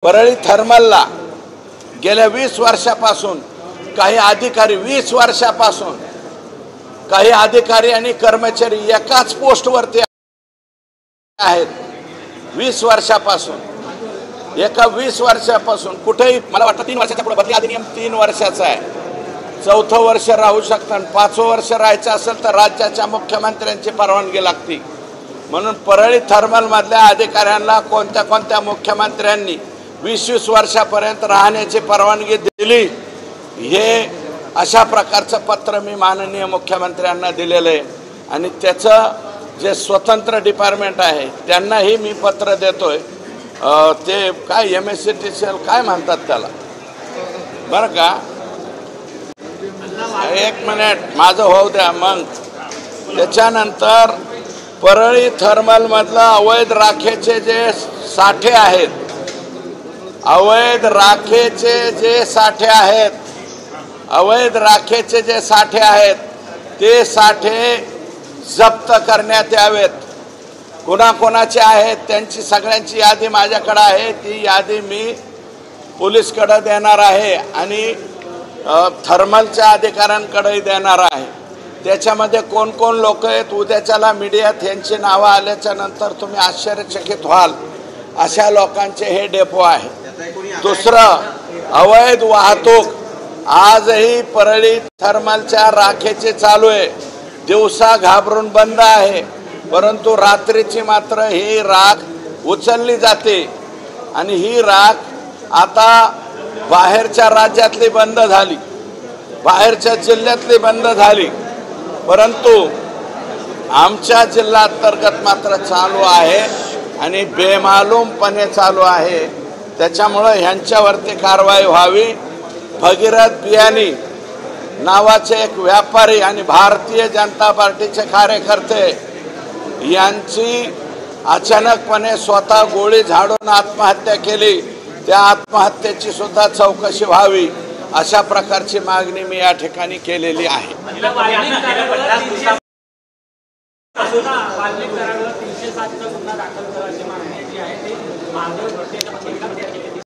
परळी थर्मलला गेल्या 20 वर्षापासून काही अधिकारी 20 वर्षापासून काही अधिकारी आणि कर्मचारी एकाच पोस्टवरती आहेत। 20 वर्षापासून एका 20 वर्षापासून कुठेही मला वाटतं 3 वर्षाच्या पुढे बदली अधिनियम 3 वर्षाचा आहे। 4थं वर्ष राहू शकतात, 5वं वर्ष राहायचं असेल तर राज्याच्या मुख्यमंत्र्यांची परवानगी लागते। म्हणून परळी थर्मल मधल्या अधिकाऱ्यांना कोणत्या मुख्यमंत्र्यांनी 20 वर्षापर्यंत राहण्याची परवानगी दिली, हे अशा प्रकारचं पत्र मी माननीय मुख्यमंत्र्यांना दिलेलं आहे। आणि त्याचं जे स्वतंत्र डिपार्टमेंट आहे त्यांनाही मी पत्र देतोय। ते काय MSCTCL काय म्हणतात त्याला बरं का, एक मिनिट माझं होऊ द्या। मग त्याच्यानंतर परळी थर्मल मधला अवैध राखेचे जे साठे आहेत, अवैध राखेचे जे साठे आहेत ते साठे जप्त करण्यात यावेत। कोणाकोणाचे आहेत त्यांची सगळ्यांची यादी माझ्याकडे आहे। ती यादी मी पोलीसकडे देणार आहे आणि थर्मलच्या अधिकाऱ्यांकडे देणार आहे। त्याच्यामध्ये कोण कोण लोक आहेत उद्याच्याला मीडियात यांची नावं आल्याच्या नंतर तुम्ही आश्चर्यचकित व्हाल, अशा लोकांचे हे डेपो आहे। दुसरं, अवैध वाहतूक आजही परळी थर्मलच्या राखेची चालू आहे। दिवसा घाबरून बंद आहे, परंतु रात्रीची मात्र ही राख उचलली जाते आणि ही राख आता बाहेरच्या राज्यातली बंद झाली, बाहेरच्या जिल्ह्यातली बंद झाली, परंतु आमच्या जिल्हा अंतर्गत मात्र चालू आहे आणि बेमालूमपणे चालू आहे। त्याच्यामुळे ह्यांच्यावरती कारवाई व्हावी। भगीरथ बियाणी नावाचे एक व्यापारी आणि भारतीय जनता पार्टीचे कार्यकर्ते यांची अचानकपणे स्वतः गोळी झाडून आत्महत्या केली, त्या आत्महत्येची सुद्धा चौकशी व्हावी, अशा प्रकारची मागणी मी या ठिकाणी केलेली आहे। दाखल करायची मागणी जी आहे ती